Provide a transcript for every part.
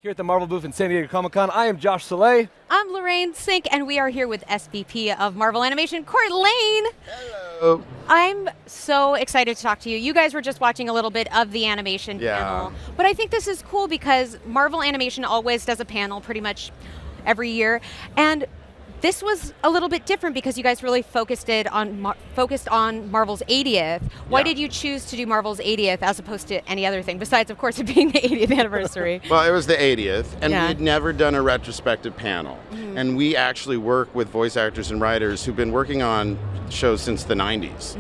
Here at the Marvel booth in San Diego Comic-Con, I am Josh Soleil. I'm Lorraine Sink, and we are here with SVP of Marvel Animation, Cort Lane. Hello. I'm so excited to talk to you. You guys were just watching a little bit of the animation panel, but I think this is cool because Marvel Animation always does a panel pretty much every year, and this was a little bit different because you guys really focused on Marvel's 80th. Why did you choose to do Marvel's 80th as opposed to any other thing, besides, of course, it being the 80th anniversary? Well, it was the 80th, and we'd never done a retrospective panel. And we actually work with voice actors and writers who've been working on shows since the 90s.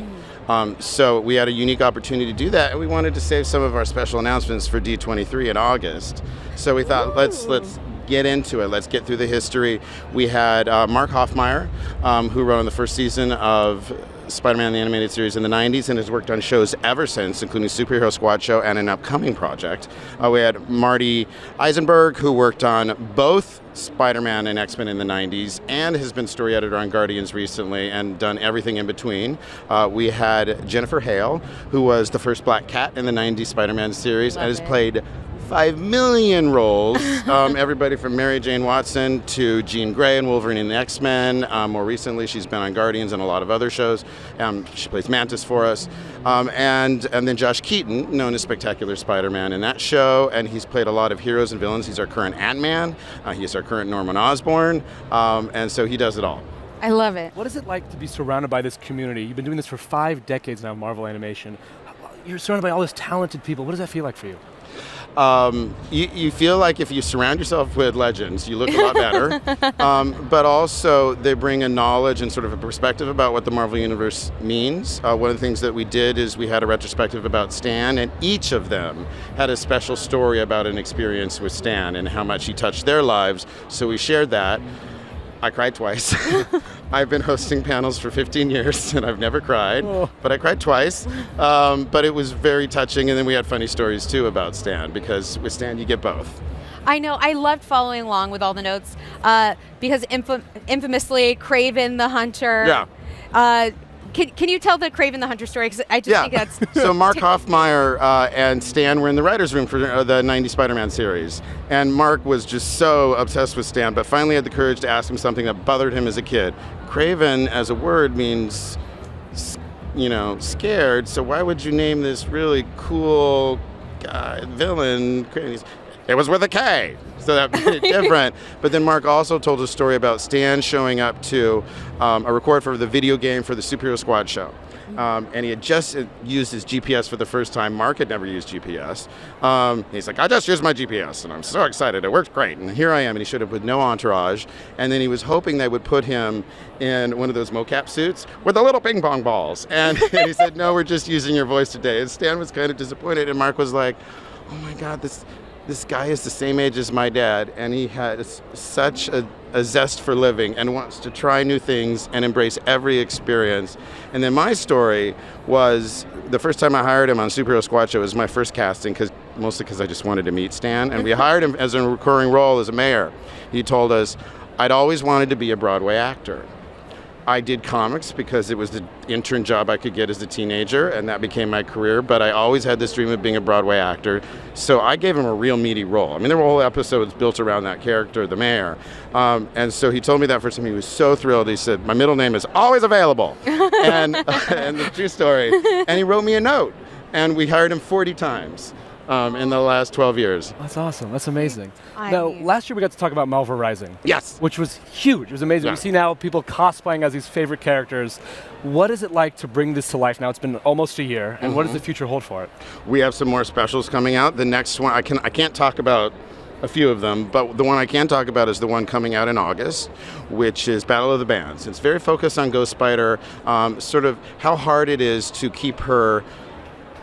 So we had a unique opportunity to do that, and we wanted to save some of our special announcements for D23 in August. So we thought, let's get into it. Let's get through the history. We had Mark Hoffmeyer, who wrote on the first season of Spider-Man the Animated Series in the 90s and has worked on shows ever since, including Superhero Squad Show and an upcoming project. We had Marty Eisenberg, who worked on both Spider-Man and X-Men in the 90s and has been story editor on Guardians recently and done everything in between. We had Jennifer Hale, who was the first Black Cat in the 90s Spider-Man series and has played 5 million roles, everybody from Mary Jane Watson to Jean Grey and Wolverine and the X-Men. More recently, she's been on Guardians and a lot of other shows. She plays Mantis for us. And then Josh Keaton, known as Spectacular Spider-Man in that show, and he's played a lot of heroes and villains. He's our current Ant-Man. He's our current Norman Osborn. And so he does it all. I love it. What is it like to be surrounded by this community? You've been doing this for 5 decades now, Marvel Animation. You're surrounded by all these talented people. What does that feel like for you? You feel like if you surround yourself with legends, you look a lot better. But also, they bring a knowledge and sort of a perspective about what the Marvel Universe means. One of the things that we did is we had a retrospective about Stan, and each of them had a special story about an experience with Stan and how much he touched their lives. So we shared that. I cried twice. I've been hosting panels for 15 years and I've never cried, but I cried twice. But it was very touching, and then we had funny stories too about Stan, because with Stan you get both. I know. I loved following along with all the notes because infamously, Kraven the Hunter. Yeah. Can you tell the Kraven the Hunter story? Because I just think that's... So Mark Hoffmeyer and Stan were in the writer's room for the 90 Spider-Man series. And Mark was just so obsessed with Stan, but finally had the courage to ask him something that bothered him as a kid. Kraven, as a word, means, scared. So why would you name this really cool guy, villain? It was with a K, so that made it different. But then Mark also told a story about Stan showing up to a record for the video game for the Superhero Squad show. And he had just used his GPS for the first time. Mark had never used GPS. He's like, I just used my GPS, and I'm so excited. It works great. And here I am, and he showed up with no entourage. And then he was hoping they would put him in one of those mocap suits with the little ping pong balls. And he said, no, we're just using your voice today. And Stan was kind of disappointed, and Mark was like, oh my God, this guy is the same age as my dad, and he has such a zest for living and wants to try new things and embrace every experience. And then my story was the first time I hired him on Superhero Squad Show. It was my first casting, mostly because I just wanted to meet Stan, and we hired him as a recurring role as a mayor. He told us, I'd always wanted to be a Broadway actor. I did comics because it was the intern job I could get as a teenager, and that became my career, but I always had this dream of being a Broadway actor, so I gave him a real meaty role. I mean, there were whole episodes built around that character, the mayor, and so he told me that first time. He was so thrilled. He said, my middle name is always available, and the true story, and he wrote me a note, and we hired him 40 times. In the last 12 years. That's awesome. That's amazing. Now, last year we got to talk about Marvel Rising. Yes. Which was huge. It was amazing. Yeah. We see now people cosplaying as these favorite characters. What is it like to bring this to life now? It's been almost a year, and what does the future hold for it? We have some more specials coming out. The next one, I can't talk about a few of them, but the one I can talk about is the one coming out in August, which is Battle of the Bands. It's very focused on Ghost Spider, sort of how hard it is to keep her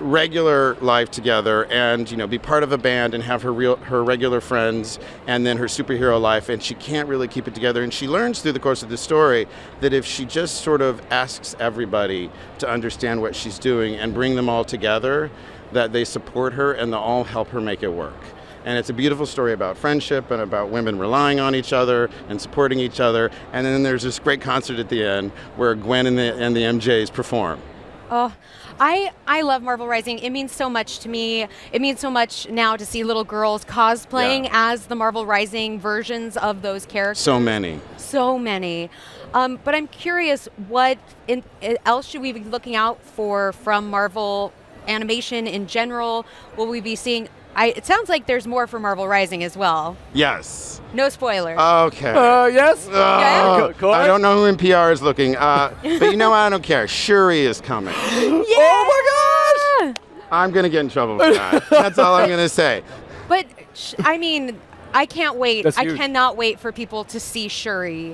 regular life together and be part of a band and have her regular friends and then her superhero life, and she can't really keep it together. And she learns through the course of the story that if she just sort of asks everybody to understand what she's doing and bring them all together, that they support her and they'll all help her make it work. And it's a beautiful story about friendship and about women relying on each other and supporting each other. And then there's this great concert at the end where Gwen and the MJs perform. Oh, I love Marvel Rising. It means so much to me. It means so much now to see little girls cosplaying as the Marvel Rising versions of those characters. So many. So many. But I'm curious, what else should we be looking out for from Marvel animation in general? Will we be seeing... it sounds like there's more for Marvel Rising as well. Yes. No spoilers. Okay. Yes? Yeah. I don't know who in PR is looking, but you know what? I don't care. Shuri is coming. Oh my gosh! I'm going to get in trouble for that. That's all I'm going to say. But, I mean, I can't wait. That's I huge. cannot wait for people to see Shuri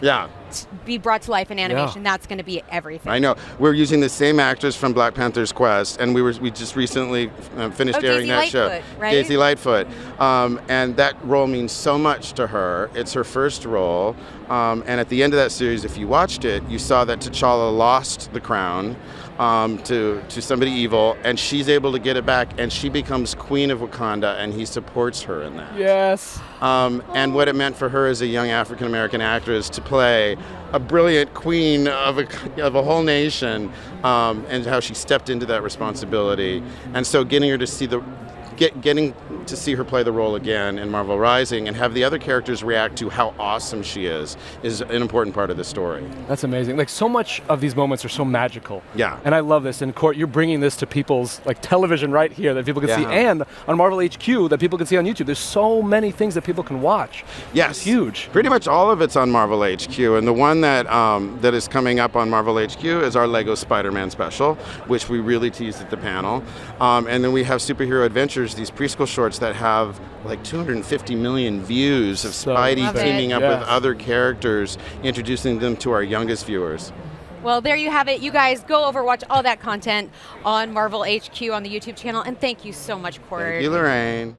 be brought to life in animation. That's going to be everything. I know. We're using the same actress from Black Panther's Quest, and we just recently finished airing that show. Right? Daisy Lightfoot. And that role means so much to her. It's her first role. And at the end of that series, if you watched it, you saw that T'Challa lost the crown to somebody evil, and she's able to get it back, and she becomes Queen of Wakanda, and he supports her in that. Yes. And what it meant for her as a young African-American actress to play a brilliant queen of a whole nation, and how she stepped into that responsibility. And so getting her to see getting to see her play the role again in Marvel Rising and have the other characters react to how awesome she is an important part of the story. That's amazing. Like, so much of these moments are so magical. Yeah. And I love this. And Cort, you're bringing this to people's television right here that people can see, and on Marvel HQ that people can see on YouTube. There's so many things that people can watch. Yes. It's huge. Pretty much all of it's on Marvel HQ, and the one that that is coming up on Marvel HQ is our Lego Spider-Man special, which we really teased at the panel. And then we have Superhero Adventures, these preschool shorts that have like 250 million views of Spidey teaming up with other characters, introducing them to our youngest viewers. Well, there you have it. You guys go over, watch all that content on Marvel HQ on the YouTube channel, and thank you so much, Cort. Thank you, Lorraine.